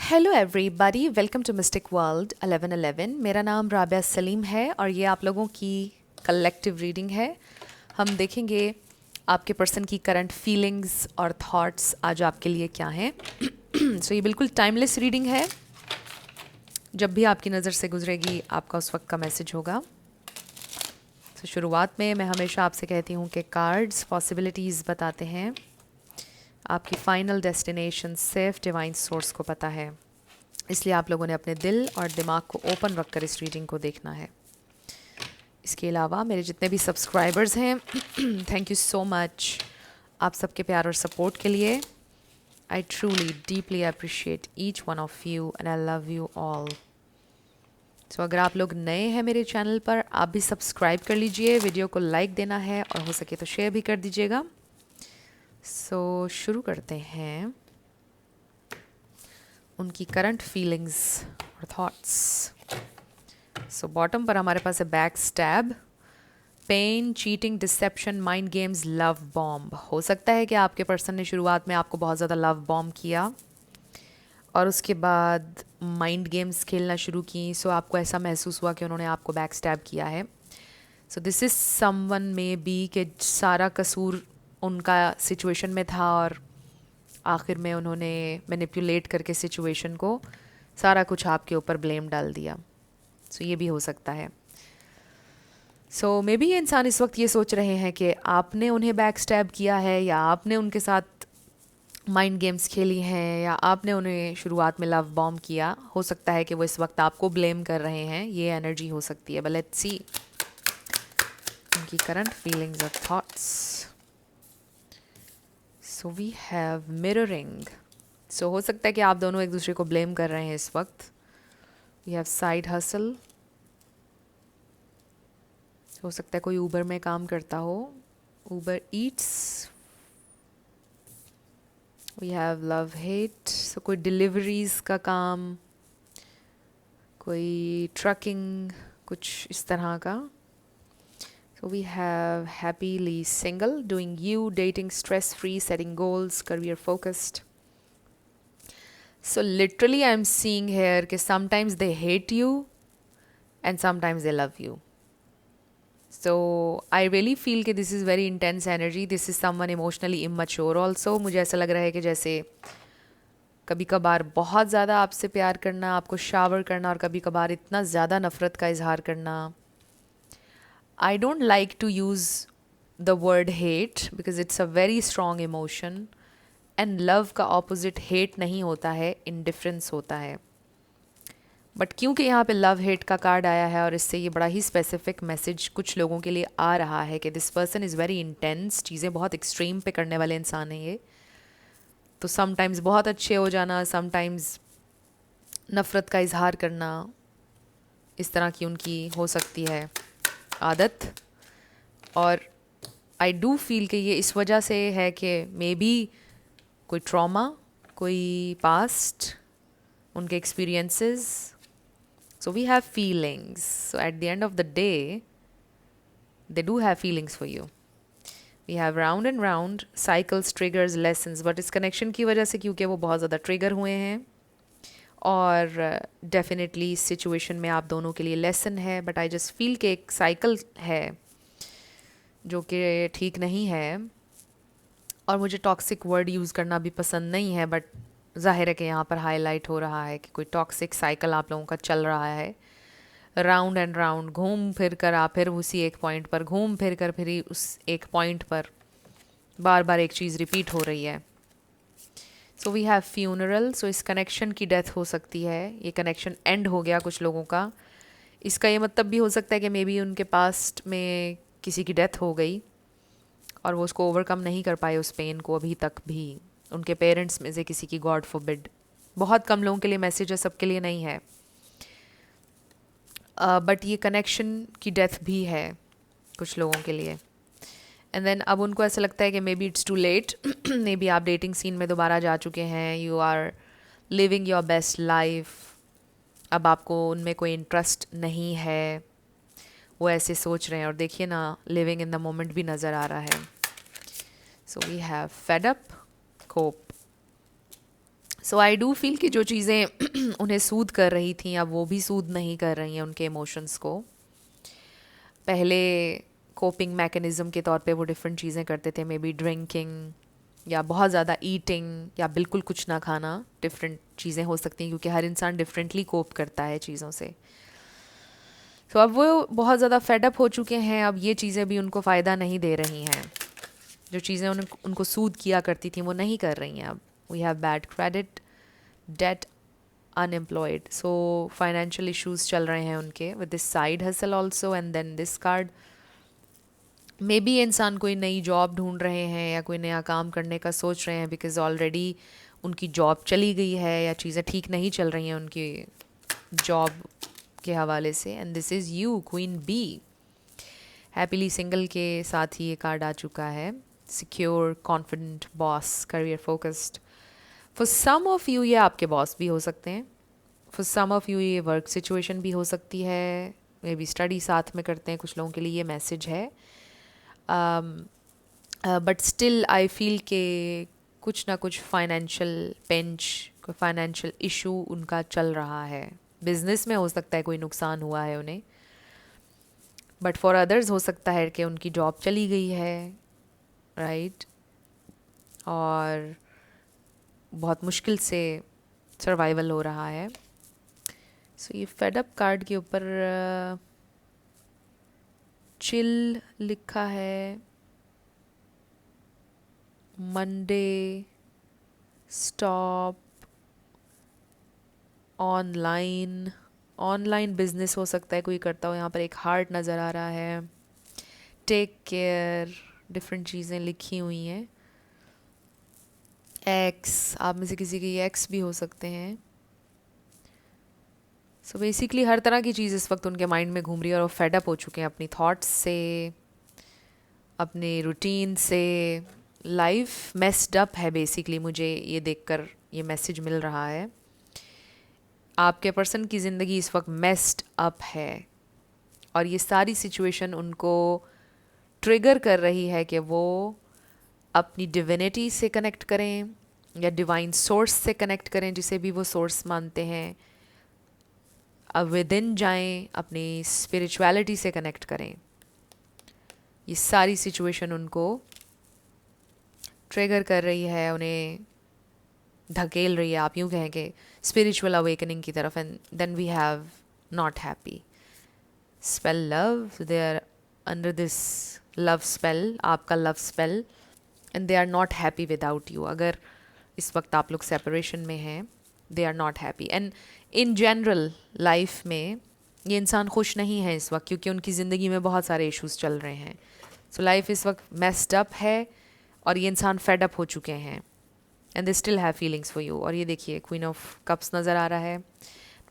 Hello everybody, welcome to mystic world 1111। मेरा नाम राबिया सलीम है और ये आप लोगों की कलेक्टिव रीडिंग है। हम देखेंगे आपके पर्सन की करंट फीलिंग्स और थॉट्स आज आपके लिए क्या हैं। सो ये बिल्कुल टाइमलेस रीडिंग है। जब भी आपकी नज़र से गुजरेगी आपका उस वक्त का मैसेज होगा। तो शुरुआत में मैं हमेशा आपसे कहती हूँ कि कार्ड्स पॉसिबिलिटीज़ बताते हैं। आपकी फाइनल डेस्टिनेशन सिर्फ डिवाइन सोर्स को पता है, इसलिए आप लोगों ने अपने दिल और दिमाग को ओपन रखकर इस रीडिंग को देखना है। इसके अलावा मेरे जितने भी सब्सक्राइबर्स हैं, थैंक यू सो मच आप सबके प्यार और सपोर्ट के लिए। I truly deeply appreciate each one of you and I love you all. So अगर आप लोग नए हैं मेरे चैनल पर, आप भी सब्सक्राइब कर लीजिए, वीडियो को लाइक देना है और हो सके तो शेयर भी कर दीजिएगा। सो शुरू करते हैं उनकी करंट फीलिंग्स और थॉट्स। सो बॉटम पर हमारे पास है back stab, pain, cheating, deception, mind games, love bomb. हो सकता है कि आपके पर्सन ने शुरुआत में आपको बहुत ज़्यादा लव बॉम्ब किया और उसके बाद माइंड गेम्स खेलना शुरू की। सो आपको ऐसा महसूस हुआ कि उन्होंने आपको बैक स्टैब किया है। सो दिस इज़ समवन में बी कि सारा कसूर उनका सिचुएशन में था और आखिर में उन्होंने मैनिपुलेट करके सिचुएशन को सारा कुछ आपके ऊपर ब्लेम डाल दिया। सो ये भी हो सकता है। सो मे बी ये इंसान इस वक्त ये सोच रहे हैं कि आपने उन्हें बैक स्टैब किया है, या आपने उनके साथ माइंड गेम्स खेली हैं, या आपने उन्हें शुरुआत में लव बॉम्ब किया। हो सकता है कि वो इस वक्त आपको ब्लेम कर रहे हैं, ये एनर्जी हो सकती है। बट लेट्स सी उनकी करंट फीलिंग्स और thoughts. So we have mirroring. So हो सकता है कि आप दोनों एक दूसरे को ब्लेम कर रहे हैं इस वक्त। We have side hustle. हो सकता है कोई ऊबर में काम करता हो, Uber Eats. We have love hate. So कोई डिलीवरीज का काम, कोई ट्रकिंग, कुछ इस तरह का। So we have happily single, doing you, dating, stress free, setting goals, career focused. So literally I'm seeing here कि sometimes they hate you and sometimes they love you. So I really feel कि this is very intense energy. This is someone emotionally immature also. मुझे ऐसा लग रहा है कि जैसे कभी कभार बहुत ज़्यादा आपसे प्यार करना, आपको शावर करना, और कभी कभार इतना ज़्यादा नफ़रत का इजहार करना। I don't like to use the word hate because it's a very strong emotion. And love का ऑपोजिट हेट नहीं होता है, इंडिफरेंस होता है। बट क्योंकि यहाँ पे लव हेट का कार्ड आया है और इससे ये बड़ा ही स्पेसिफिक मैसेज कुछ लोगों के लिए आ रहा है कि this person is very intense, चीज़ें बहुत एक्सट्रीम पे करने वाले इंसान हैं ये। तो समटाइम्स बहुत अच्छे हो जाना, समटाइम्स नफ़रत का इजहार करना, इस तरह की उनकी हो सकती है आदत। और आई डू फील कि ये इस वजह से है कि मे बी कोई ट्रॉमा, कोई पास्ट, उनके experiences. So we have feelings. So at the end of the day they do have feelings for you. We have round and round, cycles, triggers, lessons. But इस connection की वजह से, क्योंकि वो बहुत ज़्यादा ट्रिगर हुए हैं और डेफिनेटली इस सिचुएशन में आप दोनों के लिए लेसन है, बट आई जस्ट फील कि एक साइकिल है जो कि ठीक नहीं है। और मुझे टॉक्सिक वर्ड यूज़ करना भी पसंद नहीं है, बट जाहिर है कि यहाँ पर हाईलाइट हो रहा है कि कोई टॉक्सिक साइकिल आप लोगों का चल रहा है। राउंड एंड राउंड, घूम फिर कर आप फिर उसी एक पॉइंट पर, घूम फिर कर फिर उस एक पॉइंट पर बार बार एक चीज़ रिपीट हो रही है। So we have funeral. So इस कनेक्शन की डेथ हो सकती है, ये कनेक्शन एंड हो गया कुछ लोगों का। इसका ये मतलब भी हो सकता है कि मे बी उनके पास्ट में किसी की डेथ हो गई और वो उसको ओवरकम नहीं कर पाए उस पेन को अभी तक भी। उनके पेरेंट्स में से किसी की, गॉड फॉरबिड। बहुत कम लोगों के लिए मैसेज है, सबके लिए नहीं है। बट ये कनेक्शन की डेथ भी है कुछ लोगों के लिए। एंड देन अब उनको ऐसा लगता है कि may be it's too late. May be आप डेटिंग सीन में दोबारा जा चुके हैं, you are living your best life. अब आपको उनमें कोई इंटरेस्ट नहीं है, वो ऐसे सोच रहे हैं। और देखिए ना, लिविंग इन द मोमेंट भी नज़र आ रहा है। So we have fed up, cope. So I do feel कि जो चीज़ें उन्हें सूद कर रही थी अब वो भी सूद नहीं कर रही हैं उनके इमोशंस को। पहले कोपिंग मैकेनिज़्म के तौर पे वो डिफरेंट चीज़ें करते थे, मे बी ड्रिंकिंग या बहुत ज़्यादा ईटिंग या बिल्कुल कुछ ना खाना, डिफरेंट चीज़ें हो सकती हैं क्योंकि हर इंसान डिफरेंटली कोप करता है चीज़ों से। तो अब वो बहुत ज़्यादा फेडअप हो चुके हैं, अब ये चीज़ें भी उनको फ़ायदा नहीं दे रही हैं। जो चीज़ें उनको सूद किया करती थी वो नहीं कर रही हैं अब। We have bad credit, debt, unemployed, so financial issues चल रहे हैं उनके with this side hustle also and then this card. May be इंसान कोई नई जॉब ढूंढ रहे हैं या कोई नया काम करने का सोच रहे हैं बिकॉज ऑलरेडी उनकी जॉब चली गई है या चीज़ें ठीक नहीं चल रही हैं उनकी जॉब के हवाले से। And this is you, queen bee. Happily single के साथ ही ये कार्ड आ चुका है। Secure, confident, boss, career focused. For some of you ये आपके बॉस भी हो सकते हैं, फॉर सम ऑफ यू ये वर्क सिचुएशन भी हो सकती है, मे बी स्टडी साथ में करते हैं कुछ लोगों के लिए ये मैसेज है। बट स्टिल आई फील के कुछ ना कुछ फाइनेंशियल पेंच, कोई फाइनेंशियल इशू उनका चल रहा है। बिजनेस में हो सकता है कोई नुकसान हुआ है उन्हें, बट फॉर अदर्स हो सकता है कि उनकी जॉब चली गई है, राइट और बहुत मुश्किल से सर्वाइवल हो रहा है। सो ये फेडअप कार्ड के ऊपर चिल लिखा है, मंडे, स्टॉप, ऑनलाइन बिजनेस हो सकता है कोई करता हो। यहाँ पर एक हार्ट नज़र आ रहा है, टेक केयर, डिफरेंट चीज़ें लिखी हुई हैं। एक्स, आप में से किसी के एक्स भी हो सकते हैं। सो बेसिकली हर तरह की चीज़ इस वक्त उनके माइंड में घूम रही है और वो फेडअप हो चुके हैं अपनी थॉट्स से, अपने रूटीन से। लाइफ मेस्ड अप है बेसिकली, मुझे ये देखकर ये मैसेज मिल रहा है। आपके पर्सन की ज़िंदगी इस वक्त मेस्ड अप है और ये सारी सिचुएशन उनको ट्रिगर कर रही है कि वो अपनी डिविनिटी से कनेक्ट करें या डिवाइन सोर्स से कनेक्ट करें, जिसे भी वो सोर्स मानते हैं। अब विद इन जाएं, अपनी स्पिरिचुअलिटी से कनेक्ट करें। ये सारी सिचुएशन उनको ट्रिगर कर रही है, उन्हें धकेल रही है, आप यूँ कहें कि स्पिरिचुअल अवेकनिंग की तरफ। And then we have not happy, spell love, they are under this love spell, आपका love spell, and they are not happy without you. अगर इस वक्त आप लोग सेपरेशन में हैं, they are not happy. And in general life में ये इंसान खुश नहीं है इस वक्त क्योंकि उनकी ज़िंदगी में बहुत सारे इश्यूज चल रहे हैं। सो लाइफ इस वक्त मेस्ड अप है और ये इंसान फेड अप हो चुके हैं and they still have feelings for you. और ये देखिए क्वीन ऑफ कप्स नज़र आ रहा है,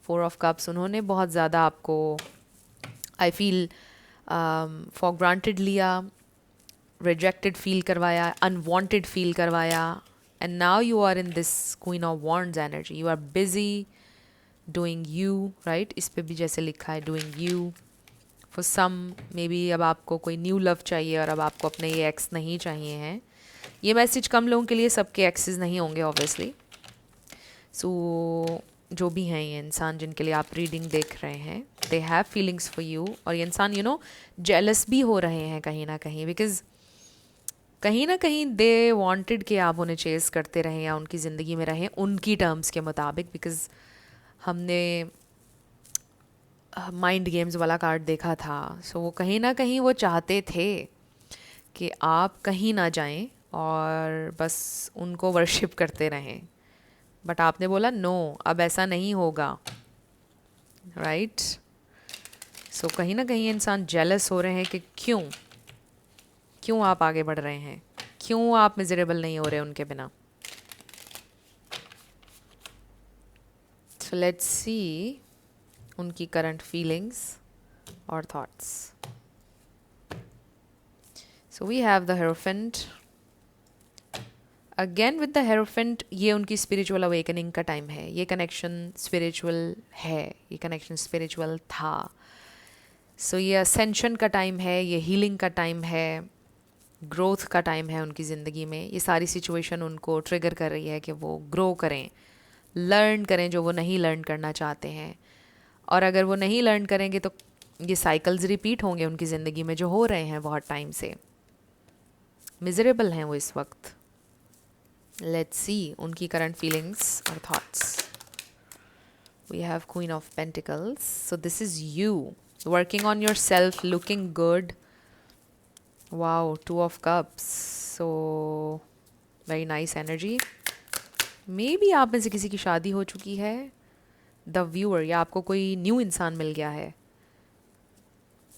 4 ऑफ कप्स। उन्होंने बहुत ज़्यादा आपको आई फील फॉर ग्रांटेड लिया, रिजेक्टेड फील करवाया, अनवांटेड फील करवाया, and now you are in this queen of wands energy. You are busy doing you, right, इस पे भी जैसे लिखा है doing you. For some may be अब आपको कोई न्यू लव चाहिए और अब आपको अपने ये एक्स नहीं चाहिए हैं। ये मैसेज कम लोगों के लिए, सबके एक्सेस नहीं होंगे ऑब्वियसली। सो जो भी हैं ये इंसान जिनके लिए आप रीडिंग देख रहे हैं, they have feelings for you. और ये इंसान यू नो जेलस भी हो रहे हैं कहीं ना कहीं, बिकॉज कहीं ना कहीं दे वांटेड कि आप उन्हें चेस करते रहें या उनकी ज़िंदगी में रहें उनकी टर्म्स के मुताबिक। बिकॉज हमने माइंड गेम्स वाला कार्ड देखा था, सो वो कहीं ना कहीं वो चाहते थे कि आप कहीं ना जाएं और बस उनको वर्शिप करते रहें। बट आपने बोला नो, अब ऐसा नहीं होगा, राइट। सो कहीं ना कहीं इंसान जेलस हो रहे हैं कि क्यों आप आगे बढ़ रहे हैं, क्यों आप मिजरेबल नहीं हो रहे उनके बिना। सो लेट्स सी उनकी करंट फीलिंग्स और thoughts. So we have the hierophant again with the hierophant. ये उनकी स्पिरिचुअल अवेकनिंग का टाइम है, ये कनेक्शन स्पिरिचुअल है, ये कनेक्शन स्पिरिचुअल था। सो ये असेंशन का टाइम है, ये हीलिंग का टाइम है, ग्रोथ का टाइम है उनकी ज़िंदगी में। ये सारी सिचुएशन उनको ट्रिगर कर रही है कि वो ग्रो करें, लर्न करें जो वो नहीं लर्न करना चाहते हैं। और अगर वो नहीं लर्न करेंगे तो ये साइकिल्स रिपीट होंगे उनकी ज़िंदगी में, जो हो रहे हैं बहुत टाइम से। मिजरेबल हैं वो इस वक्त। लेट्स सी उनकी करंट फीलिंग्स और thoughts. We have Queen of Pentacles. So this is you working on yourself, looking good. Wow, Two of Cups. So very nice energy. Maybe आप में से किसी की शादी हो चुकी है, द व्यूअर, या आपको कोई न्यू इंसान मिल गया है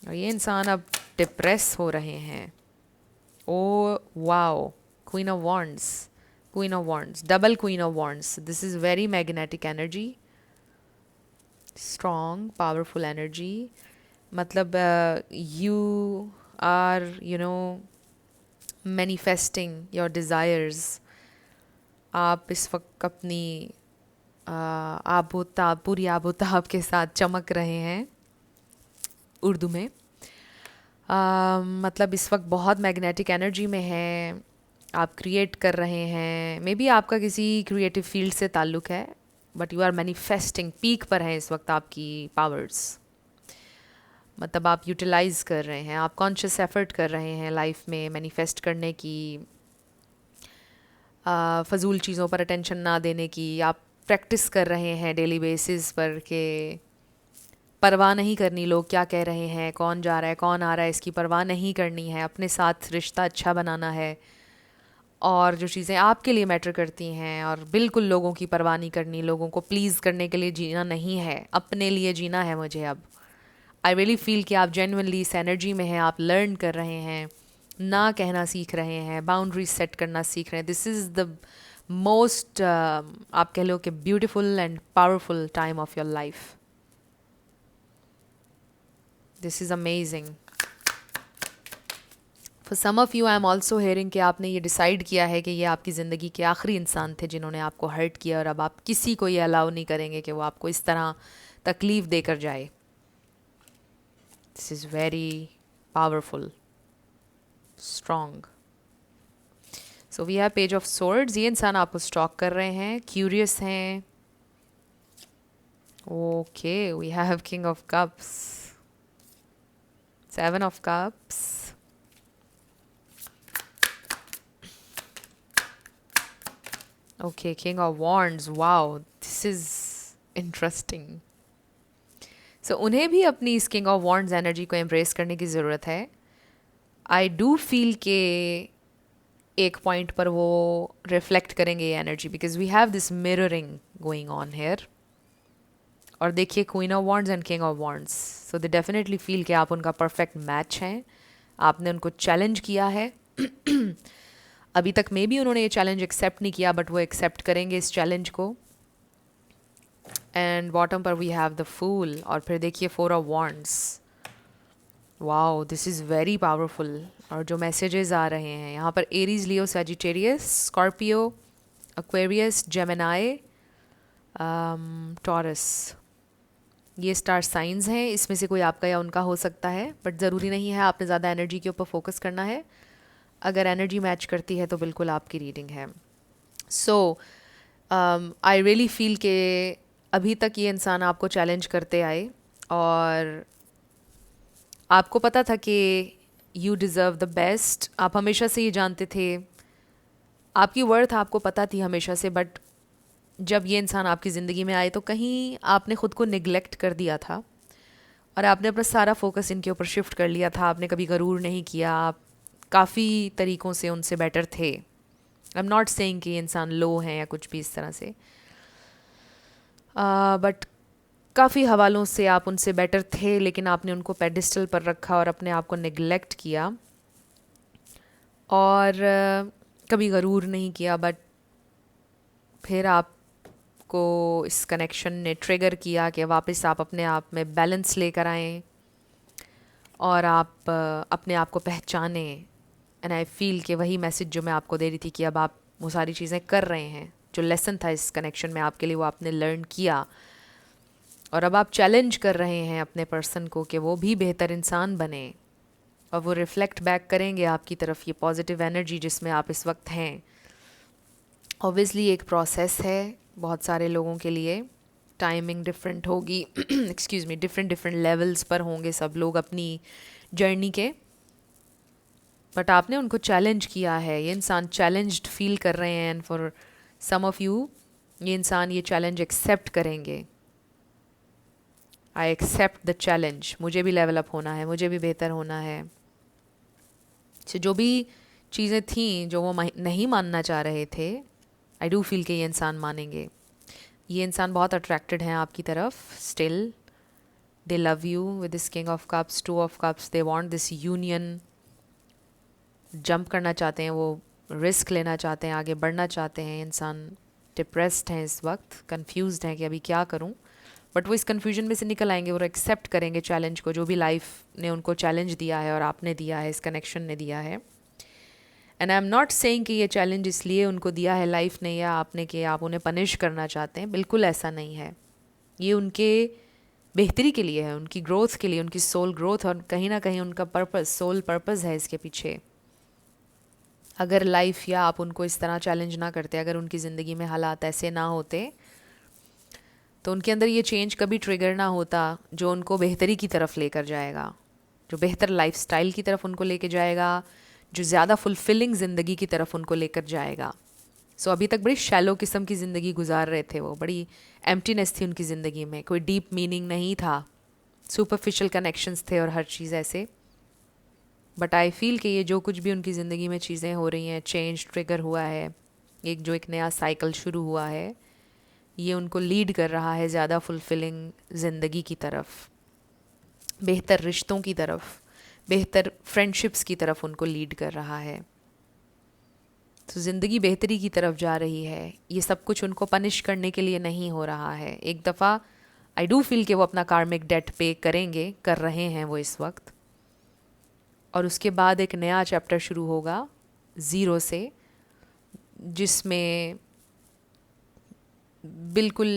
और ये इंसान अब डिप्रेस हो रहे हैं। Oh wow, queen of wands, queen of wands, double queen of wands. This is very magnetic energy, strong powerful energy. मतलब you are manifesting your desires. आप इस वक्त अपनी आबोताब, पूरी आबोताब के साथ चमक रहे हैं, उर्दू में। मतलब इस वक्त बहुत मैग्नेटिक एनर्जी में है, आप क्रिएट कर रहे हैं। मे बी आपका किसी क्रिएटिव फील्ड से ताल्लुक़ है, but you are manifesting, peak पर है इस वक्त आपकी पावर्स। मतलब आप यूटिलाइज कर रहे हैं, आप कॉन्शियस एफर्ट कर रहे हैं लाइफ में मैनिफेस्ट करने की, फजूल चीज़ों पर अटेंशन ना देने की। आप प्रैक्टिस कर रहे हैं डेली बेसिस पर कि परवाह नहीं करनी लोग क्या कह रहे हैं, कौन जा रहा है कौन आ रहा है, इसकी परवाह नहीं करनी है। अपने साथ रिश्ता अच्छा बनाना है और जो चीज़ें आपके लिए मैटर करती हैं, और बिल्कुल लोगों की परवाह नहीं करनी, लोगों को प्लीज़ करने के लिए जीना नहीं है, अपने लिए जीना है मुझे अब। आई रियली फील कि आप जेन्युइनली इस एनर्जी में हैं, आप लर्न कर रहे हैं, ना कहना सीख रहे हैं, बाउंड्रीज सेट करना सीख रहे हैं। दिस इज़ द मोस्ट आप कह लो कि beautiful and powerful time of your life. This is amazing. For some of you I am also hearing कि आपने ये डिसाइड किया है कि ये आपकी ज़िंदगी के आखिरी इंसान थे जिन्होंने आपको हर्ट किया, और अब आप किसी को ये अलाउ नहीं करेंगे कि वो आपको इस तरह तकलीफ़ देकर जाए। This is very powerful, strong. So we have page of swords. ये इंसान आपको स्टॉक कर रहे हैं, क्यूरियस हैं। Okay, we have king of cups, seven of cups, okay, king of wands. Wow, this is interesting. So उन्हें भी अपनी इस king of wands एनर्जी को एम्ब्रेस करने की ज़रूरत है। आई डू फील के एक पॉइंट पर वो रिफ्लेक्ट करेंगे ये energy, because we have this mirroring going on here. और देखिए, queen of wands and king of wands, so they definitely feel कि आप उनका परफेक्ट मैच हैं। आपने उनको चैलेंज किया है अभी तक मे बी उन्होंने ये चैलेंज एक्सेप्ट नहीं किया, बट वो एक्सेप्ट करेंगे इस चैलेंज को। एंड बॉटम पर वी हैव द फूल, और फिर देखिए four of wands. Wow, this is very powerful. और जो मैसेजेस आ रहे हैं यहाँ पर, Aries, Leo, Sagittarius, Scorpio, Aquarius, Gemini, Taurus, ये स्टार साइंस हैं। इसमें से कोई आपका या उनका हो सकता है, बट ज़रूरी नहीं है। आपने ज़्यादा एनर्जी के ऊपर फोकस करना है। अगर एनर्जी मैच करती है तो बिल्कुल आपकी रीडिंग है। सो आई रियली फील के अभी तक ये इंसान आपको चैलेंज करते आए, और आपको पता था कि यू डिज़र्व द बेस्ट। आप हमेशा से ये जानते थे, आपकी वर्थ आपको पता थी हमेशा से। बट जब ये इंसान आपकी ज़िंदगी में आए तो कहीं आपने ख़ुद को निगलेक्ट कर दिया था, और आपने अपना सारा फोकस इनके ऊपर शिफ्ट कर लिया था। आपने कभी गरूर नहीं किया। आप काफ़ी तरीक़ों से उनसे बेटर थे। आई एम नॉट सेइंग कि ये इंसान लो हैं या कुछ भी इस तरह से, बट काफ़ी हवालों से आप उनसे बेटर थे, लेकिन आपने उनको पेडिस्टल पर रखा और अपने आप को निगलेक्ट किया, और कभी गरूर नहीं किया। बट फिर आपको इस कनेक्शन ने ट्रिगर किया कि वापस आप अपने आप में बैलेंस लेकर आएँ और आप अपने आप को पहचानें। एंड आई फील कि वही मैसेज जो मैं आपको दे रही थी कि अब आप वो सारी चीज़ें कर रहे हैं, जो लेसन था इस कनेक्शन में आपके लिए, वो आपने लर्न किया। और अब आप चैलेंज कर रहे हैं अपने पर्सन को कि वो भी बेहतर इंसान बने, और वो रिफ्लेक्ट बैक करेंगे आपकी तरफ ये पॉजिटिव एनर्जी जिसमें आप इस वक्त हैं। ऑब्वियसली एक प्रोसेस है, बहुत सारे लोगों के लिए टाइमिंग डिफरेंट होगी excuse me, different different levels पर होंगे सब लोग अपनी जर्नी के, बट आपने उनको चैलेंज किया है, ये इंसान चैलेंज्ड फील कर रहे हैं, and for some of you ये इंसान ये चैलेंज एक्सेप्ट करेंगे। आई एक्सेप्ट द चैलेंज, मुझे भी लेवल अप होना है, मुझे भी बेहतर होना है। so, जो भी चीज़ें थीं जो वो नहीं मानना चाह रहे थे, आई डू फील कि ये इंसान मानेंगे। ये इंसान बहुत अट्रैक्टेड हैं आपकी तरफ still, they love you with this king of cups, two of cups, they want this union, jump करना चाहते हैं, वो रिस्क लेना चाहते हैं, आगे बढ़ना चाहते हैं। इंसान डिप्रेस्ड हैं इस वक्त, कंफ्यूज्ड हैं कि अभी क्या करूं, बट वो इस कन्फ्यूजन में से निकल आएंगे, वो एक्सेप्ट करेंगे चैलेंज को, जो भी लाइफ ने उनको चैलेंज दिया है और आपने दिया है, इस कनेक्शन ने दिया है। And I am not saying कि ये चैलेंज इसलिए उनको दिया है लाइफ ने या आपने कि आप उन्हें पनिश करना चाहते हैं, बिल्कुल ऐसा नहीं है। ये उनके बेहतरी के लिए है, उनकी ग्रोथ के लिए, उनकी सोल ग्रोथ, और कहीं ना कहीं उनका पर्पस, सोल पर्पस है इसके पीछे। अगर लाइफ या आप उनको इस तरह चैलेंज ना करते, अगर उनकी ज़िंदगी में हालात ऐसे ना होते, तो उनके अंदर ये चेंज कभी ट्रिगर ना होता जो उनको बेहतरी की तरफ लेकर जाएगा, जो बेहतर लाइफस्टाइल की तरफ उनको लेकर जाएगा, जो ज़्यादा फुलफिलिंग ज़िंदगी की तरफ उनको लेकर जाएगा। सो अभी तक बड़ी शैलो किस्म की ज़िंदगी गुजार रहे थे वो, बड़ी एम्प्टीनेस थी उनकी ज़िंदगी में, कोई डीप मीनिंग नहीं था, सुपरफिशियल कनेक्शंस थे और हर चीज़ ऐसे। बट आई फील कि ये जो कुछ भी उनकी ज़िंदगी में चीज़ें हो रही हैं, चेंज ट्रिगर हुआ है, एक नया साइकिल शुरू हुआ है, ये उनको लीड कर रहा है ज़्यादा फुलफिलिंग ज़िंदगी की तरफ, बेहतर रिश्तों की तरफ, बेहतर फ्रेंडशिप्स की तरफ उनको लीड कर रहा है। तो ज़िंदगी बेहतरी की तरफ जा रही है। ये सब कुछ उनको पनिश करने के लिए नहीं हो रहा है। एक दफ़ा आई डू फील कि वो अपना कार्मिक डेट पे करेंगे, कर रहे हैं वो इस वक्त, और उसके बाद एक नया चैप्टर शुरू होगा ज़ीरो से, जिसमें बिल्कुल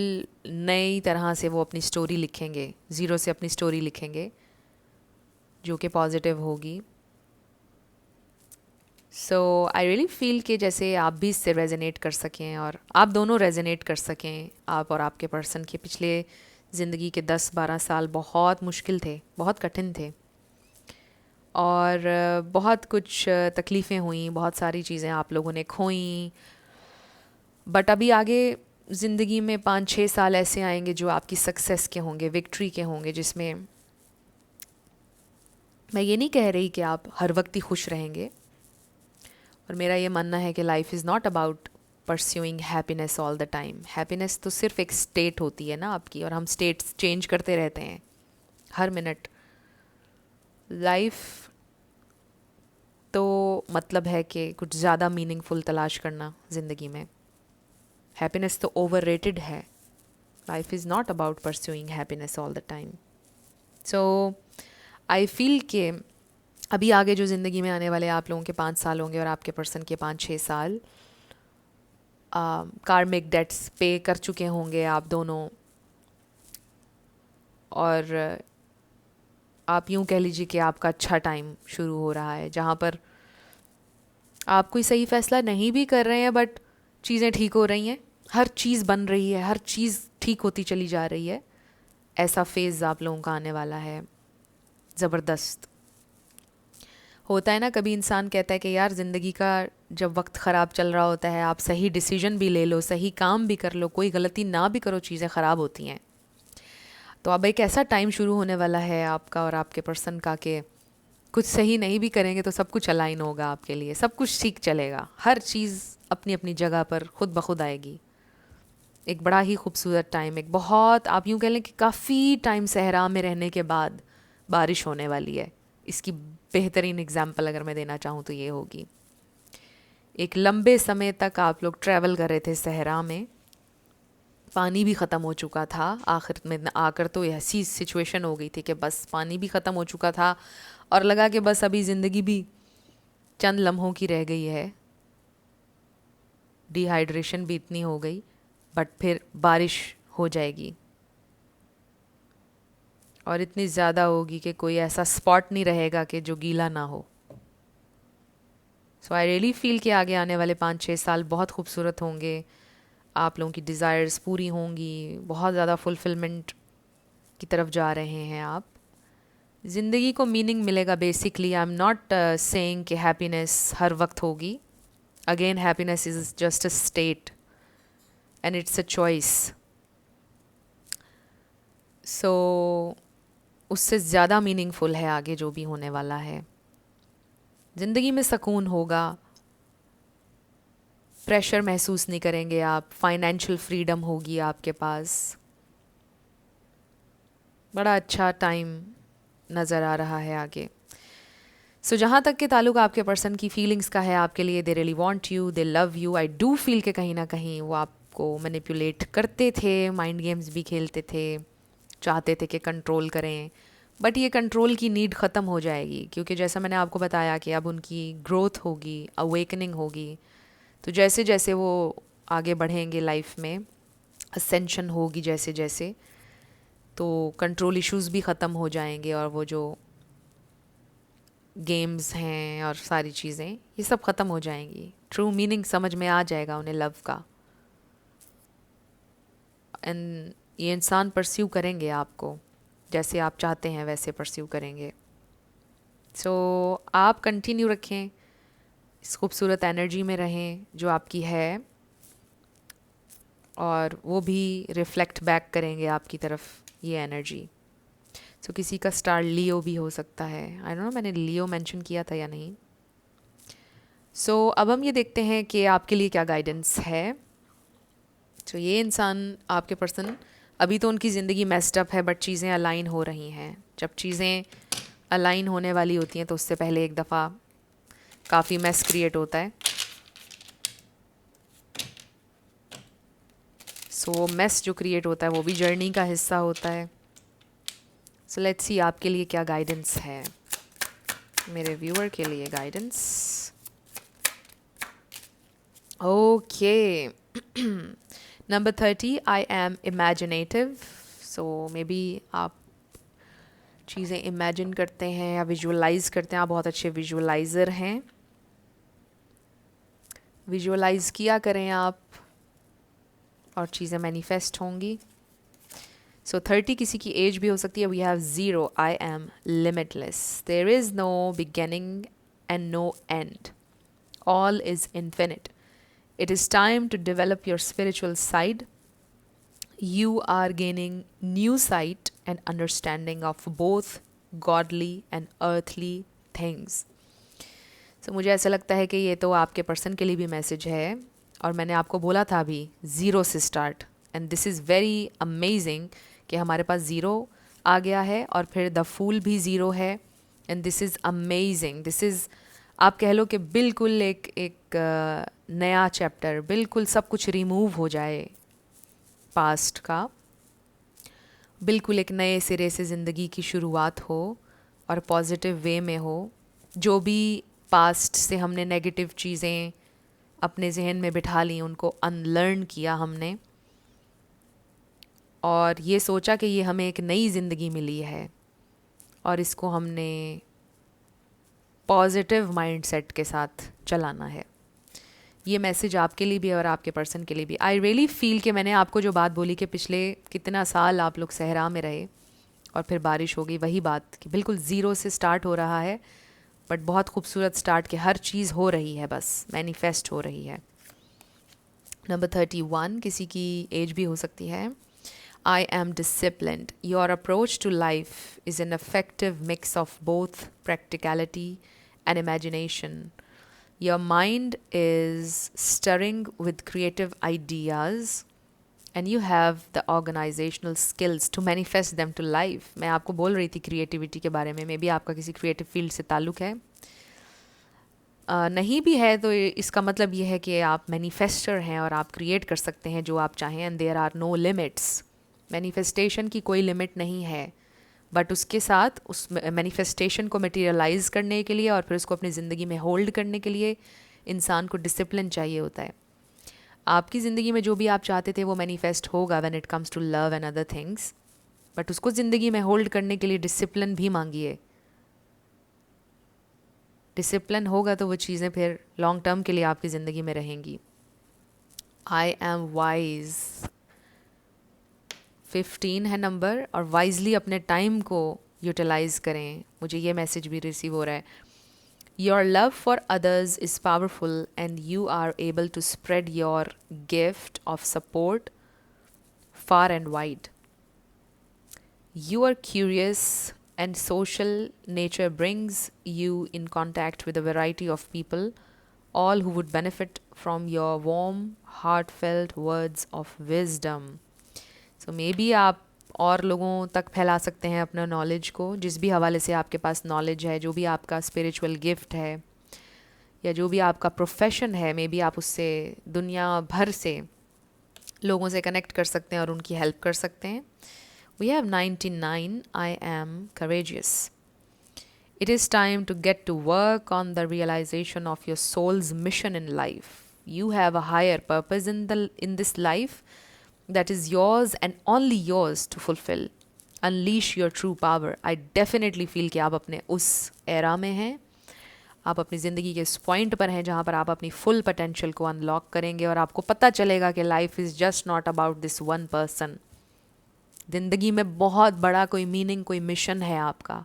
नई तरह से वो अपनी स्टोरी लिखेंगे, ज़ीरो से अपनी स्टोरी लिखेंगे जो कि पॉजिटिव होगी। सो आई रियली फील कि जैसे आप भी इससे रेजोनेट कर सकें और आप दोनों रेजोनेट कर सकें, आप और आपके पर्सन के पिछले ज़िंदगी के 10-12 साल बहुत मुश्किल थे, बहुत कठिन थे, और बहुत कुछ तकलीफ़ें हुई, बहुत सारी चीज़ें आप लोगों ने खोई। बट अभी आगे ज़िंदगी में 5-6 साल ऐसे आएंगे जो आपकी सक्सेस के होंगे, विक्ट्री के होंगे, जिसमें मैं ये नहीं कह रही कि आप हर वक्त ही खुश रहेंगे, और मेरा ये मानना है कि life is not about pursuing happiness all the time. Happiness तो सिर्फ एक स्टेट होती है ना आपकी, और हम स्टेट्स चेंज करते रहते हैं हर मिनट। लाइफ तो मतलब है कि कुछ ज़्यादा मीनिंगफुल तलाश करना ज़िंदगी में। हैप्पीनेस तो ओवररेटेड है। Life is not about pursuing happiness all the time. So I feel कि अभी आगे जो ज़िंदगी में आने वाले आप लोगों के 5 साल होंगे और आपके पर्सन के 5-6 साल, कार्मिक डेट्स पे कर चुके होंगे आप दोनों, और आप यूँ कह लीजिए कि आपका अच्छा टाइम शुरू हो रहा है, जहाँ पर आप कोई सही फ़ैसला नहीं भी कर रहे हैं, बट चीज़ें ठीक हो रही हैं, हर चीज़ बन रही है, हर चीज़ ठीक होती चली जा रही है। ऐसा फेज़ आप लोगों का आने वाला है ज़बरदस्त। होता है ना, कभी इंसान कहता है कि यार ज़िंदगी का जब वक्त ख़राब चल रहा होता है, आप सही डिसीजन भी ले लो, सही काम भी कर लो, कोई गलती ना भी करो, चीज़ें ख़राब होती हैं। तो अब एक ऐसा टाइम शुरू होने वाला है आपका और आपके पर्सन का कि कुछ सही नहीं भी करेंगे तो सब कुछ अलाइन होगा आपके लिए, सब कुछ ठीक चलेगा, हर चीज़ अपनी अपनी जगह पर खुद ब खुद आएगी। एक बड़ा ही खूबसूरत टाइम, एक बहुत, आप यूँ कह लें कि काफ़ी टाइम सहरा में रहने के बाद बारिश होने वाली है। इसकी बेहतरीन एग्जाम्पल अगर मैं देना चाहूँ तो ये होगी, एक लंबे समय तक आप लोग ट्रैवल कर रहे थे सहरा में, पानी भी ख़त्म हो चुका था, आखिर में आकर तो ऐसी सिचुएशन हो गई थी कि बस पानी भी ख़त्म हो चुका था और लगा कि बस अभी ज़िंदगी भी चंद लम्हों की रह गई है, डिहाइड्रेशन भी इतनी हो गई, बट फिर बारिश हो जाएगी और इतनी ज़्यादा होगी कि कोई ऐसा स्पॉट नहीं रहेगा कि जो गीला ना हो। सो आई रियली फील कि आगे आने वाले 5-6 साल बहुत खूबसूरत होंगे आप लोगों की डिज़ायर्स पूरी होंगी, बहुत ज़्यादा फुलफिलमेंट की तरफ जा रहे हैं आप। ज़िंदगी को मीनिंग मिलेगा basically. I am not saying कि हैप्पीनेस हर वक्त होगी। Again happiness is just a state and it's a choice. So उससे ज़्यादा मीनिंगफुल है आगे जो भी होने वाला है। ज़िंदगी में सुकून होगा, प्रेशर महसूस नहीं करेंगे आप, फाइनेंशियल फ्रीडम होगी आपके पास। बड़ा अच्छा टाइम नज़र आ रहा है आगे। सो जहाँ तक के ताल्लुक आपके पर्सन की फीलिंग्स का है आपके लिए, they really want you, they love you. I do feel के कहीं ना कहीं वो आपको मैनिपुलेट करते थे, माइंड गेम्स भी खेलते थे, चाहते थे कि कंट्रोल करें। बट ये कंट्रोल की नीड ख़त्म हो जाएगी, क्योंकि जैसा मैंने आपको बताया कि अब उनकी ग्रोथ होगी, अवेकनिंग होगी। तो जैसे जैसे वो आगे बढ़ेंगे लाइफ में, असेंशन होगी जैसे जैसे, तो कंट्रोल इश्यूज़ भी ख़त्म हो जाएंगे, और वो जो गेम्स हैं और सारी चीज़ें ये सब ख़त्म हो जाएंगी। ट्रू मीनिंग समझ में आ जाएगा उन्हें लव का, एंड ये इंसान परस्यू करेंगे आपको, जैसे आप चाहते हैं वैसे परस्यू करेंगे। सो आप कंटिन्यू रखें, इस खूबसूरत एनर्जी में रहें जो आपकी है, और वो भी रिफ्लेक्ट बैक करेंगे आपकी तरफ ये एनर्जी। सो किसी का स्टार लियो भी हो सकता है। आई डोंट नो मैंने लियो मेंशन किया था या नहीं। सो अब हम ये देखते हैं कि आपके लिए क्या गाइडेंस है। तो ये इंसान, आपके पर्सन, अभी तो उनकी ज़िंदगी मेस्ड अप है, बट चीज़ें अलाइन हो रही हैं। जब चीज़ें अलाइन होने वाली होती हैं तो उससे पहले एक दफ़ा काफ़ी मेस क्रिएट होता है। सो वो मेस जो क्रिएट होता है वो भी जर्नी का हिस्सा होता है। सो लेट्स सी आपके लिए क्या गाइडेंस है, मेरे व्यूअर के लिए guidance. Okay, number 30, I am imaginative. So may be आप चीज़ें इमेजिन करते हैं या विजुअलाइज करते हैं, आप बहुत अच्छे विजुअलाइज़र हैं। विजुअलाइज किया करें आप, और चीज़ें मैनिफेस्ट होंगी। सो 30 किसी की एज भी हो सकती है। We have 0, I am limitless, there is no beginning and no end, all is infinite. It is time to develop your spiritual side. You are gaining new sight and understanding of both godly and earthly things. So मुझे ऐसा लगता है कि ये तो आपके person के लिए भी मैसेज है, और मैंने आपको बोला था अभी 0 से start, and this is very amazing कि हमारे पास 0 आ गया है, और फिर द फूल भी 0 है, and this is amazing. This is, आप कह लो कि बिल्कुल एक नया चैप्टर, बिल्कुल सब कुछ रिमूव हो जाए पास्ट का, बिल्कुल एक नए सिरे से ज़िंदगी की शुरुआत हो, और पॉजिटिव वे में हो। जो भी पास्ट से हमने नेगेटिव चीज़ें अपने जहन में बिठा ली, उनको अनलर्न किया हमने, और ये सोचा कि ये हमें एक नई ज़िंदगी मिली है, और इसको हमने पॉजिटिव माइंडसेट के साथ चलाना है। ये मैसेज आपके लिए भी है और आपके पर्सन के लिए भी। आई रियली फील कि मैंने आपको जो बात बोली कि पिछले कितना साल आप लोग सहरा में रहे और फिर बारिश हो गई, वही बात कि बिल्कुल 0 से स्टार्ट हो रहा है, बट बहुत खूबसूरत स्टार्ट के हर चीज़ हो रही है, बस मैनिफेस्ट हो रही है। नंबर 31 किसी की एज भी हो सकती है। I am disciplined. Your approach to life is an effective mix of both practicality and imagination. Your mind is stirring with creative ideas and you have the organizational skills to manifest them to life. मैं आपको बोल रही थी creativity के बारे में, may be आपका किसी creative field से ताल्लुक़ है। नहीं भी है तो इसका मतलब ये है कि आप मैनिफेस्टर हैं और आप क्रिएट कर सकते हैं जो आप चाहें, and there are no limits. Manifestation की कोई लिमिट नहीं है, बट उसके साथ उस मैनिफेस्टेशन को मटेरियलाइज करने के लिए और फिर उसको अपनी ज़िंदगी में होल्ड करने के लिए इंसान को डिसिप्लिन चाहिए होता है। आपकी ज़िंदगी में जो भी आप चाहते थे वो मैनिफेस्ट होगा when it comes to love and other things, but उसको ज़िंदगी में होल्ड करने के लिए डिसिप्लिन भी मांगिए। डिसिप्लिन होगा तो वो चीज़ें फिर लॉन्ग टर्म के लिए आपकी ज़िंदगी में रहेंगी। आई एम वाइज 15 है नंबर, और वाइजली अपने टाइम को यूटिलाइज करें। मुझे ये मैसेज भी रिसीव हो रहा है। Your love for others is powerful and you are able to spread your gift of support far and wide. You are curious, and social nature brings you in contact with a variety of people, all who would benefit from your warm, heartfelt words of wisdom. So maybe आप और लोगों तक फैला सकते हैं अपना knowledge को, जिस भी हवाले से आपके पास नॉलेज है, जो भी आपका स्पिरिचुअल गिफ्ट है या जो भी आपका प्रोफेशन है, मे बी आप उससे दुनिया भर से लोगों से कनेक्ट कर सकते हैं और उनकी हेल्प कर सकते हैं। We have 99 I am courageous. It is time to get to work on the realization of your soul's mission in life. You have a higher purpose in this life that is yours and only yours to fulfill. Unleash your true power. I definitely feel कि आप अपने उस era में हैं, आप अपनी ज़िंदगी के इस पॉइंट पर हैं जहाँ पर आप अपनी फुल पोटेंशियल को अनलॉक करेंगे और आपको पता चलेगा कि life is just not about this one person. ज़िंदगी में बहुत बड़ा कोई मीनिंग, कोई मिशन है आपका,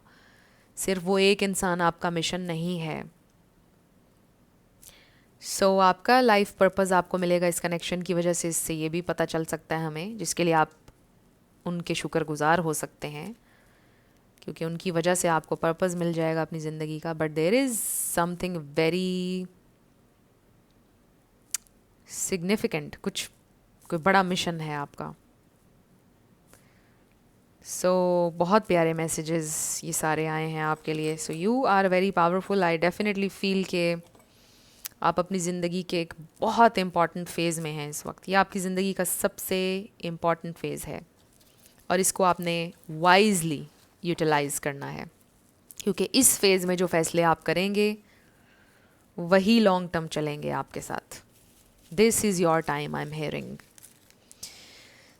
सिर्फ वो एक इंसान आपका मिशन नहीं है। सो आपका लाइफ पर्पस आपको मिलेगा इस कनेक्शन की वजह से। इससे ये भी पता चल सकता है हमें, जिसके लिए आप उनके शुक्रगुजार हो सकते हैं, क्योंकि उनकी वजह से आपको पर्पस मिल जाएगा अपनी ज़िंदगी का। But there is something very significant, कोई बड़ा मिशन है आपका। सो बहुत प्यारे मैसेजेस ये सारे आए हैं आपके लिए। So you are very powerful. I definitely feel के आप अपनी ज़िंदगी के एक बहुत इम्पॉर्टेंट फ़ेज़ में हैं इस वक्त। ये आपकी ज़िंदगी का सबसे इम्पॉर्टेंट फ़ेज़ है और इसको आपने वाइजली यूटिलाइज़ करना है, क्योंकि इस फेज़ में जो फैसले आप करेंगे वही लॉन्ग टर्म चलेंगे आपके साथ। This is your time, I am hearing.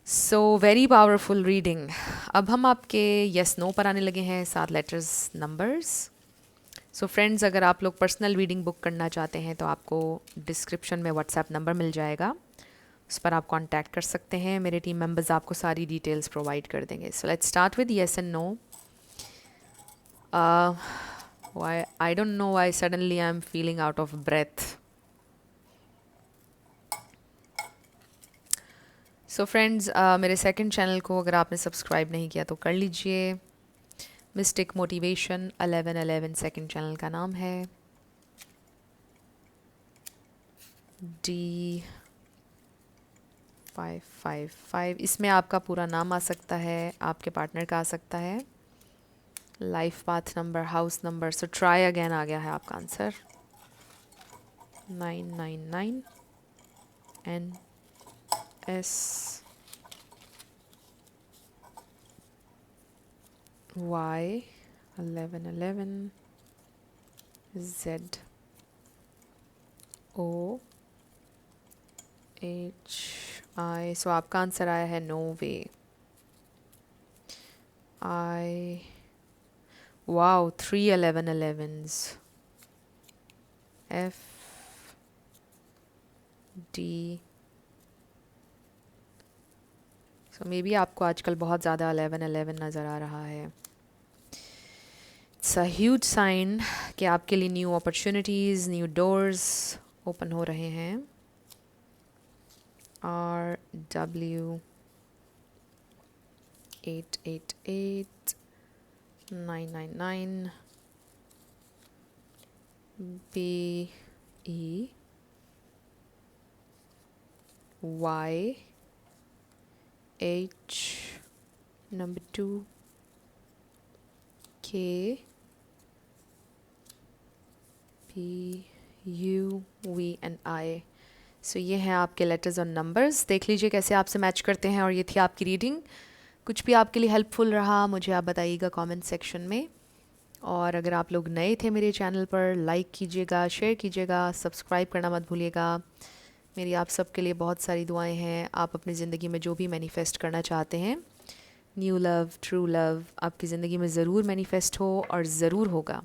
So very powerful reading. अब हम आपके यस नो पर आने लगे हैं, 7 लेटर्स नंबर्स। सो फ्रेंड्स, अगर आप लोग पर्सनल रीडिंग बुक करना चाहते हैं तो आपको डिस्क्रिप्शन में व्हाट्सएप नंबर मिल जाएगा, उस पर आप कांटेक्ट कर सकते हैं। मेरे टीम मेंबर्स आपको सारी डिटेल्स प्रोवाइड कर देंगे। So let's start with yes and no. Why I don't know why suddenly I'm feeling out of breath. So friends, मेरे सेकंड चैनल को अगर आपने सब्सक्राइब नहीं किया तो कर लीजिए। मिस्टिक मोटिवेशन 1111 सेकंड चैनल का नाम है। D555, इसमें आपका पूरा नाम आ सकता है, आपके पार्टनर का आ सकता है, life path number, house number. So try again आ गया है आपका answer 999 NS Y 1111 Z O H I। So आपका आंसर आया है no way. I wow, 3 1111s F D। So maybe आपको आजकल बहुत ज़्यादा 1111 नज़र आ रहा है। इट्स अ ह्यूज साइन कि आपके लिए new opportunities, new doors open हो रहे हैं। RW 888 999 BE Y H number 2 K P U V and I। सो ये हैं आपके लेटर्स और नंबर्स। देख लीजिए कैसे आपसे मैच करते हैं। और ये थी आपकी रीडिंग। कुछ भी आपके लिए हेल्पफुल रहा मुझे आप बताइएगा कमेंट सेक्शन में। और अगर आप लोग नए थे मेरे चैनल पर, लाइक कीजिएगा, शेयर कीजिएगा, सब्सक्राइब करना मत भूलिएगा। मेरी आप सबके लिए बहुत सारी दुआएं हैं। आप अपनी ज़िंदगी में जो भी मैनिफेस्ट करना चाहते हैं, न्यू लव, ट्रू लव, आपकी ज़िंदगी में ज़रूर मैनिफेस्ट हो और ज़रूर होगा।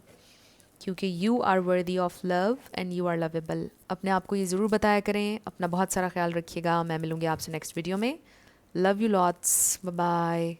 क्योंकि you are worthy of love and you are lovable. अपने आप को ये ज़रूर बताया करें। अपना बहुत सारा ख्याल रखिएगा। मैं मिलूँगी आपसे नेक्स्ट वीडियो में। Love you lots, bye bye.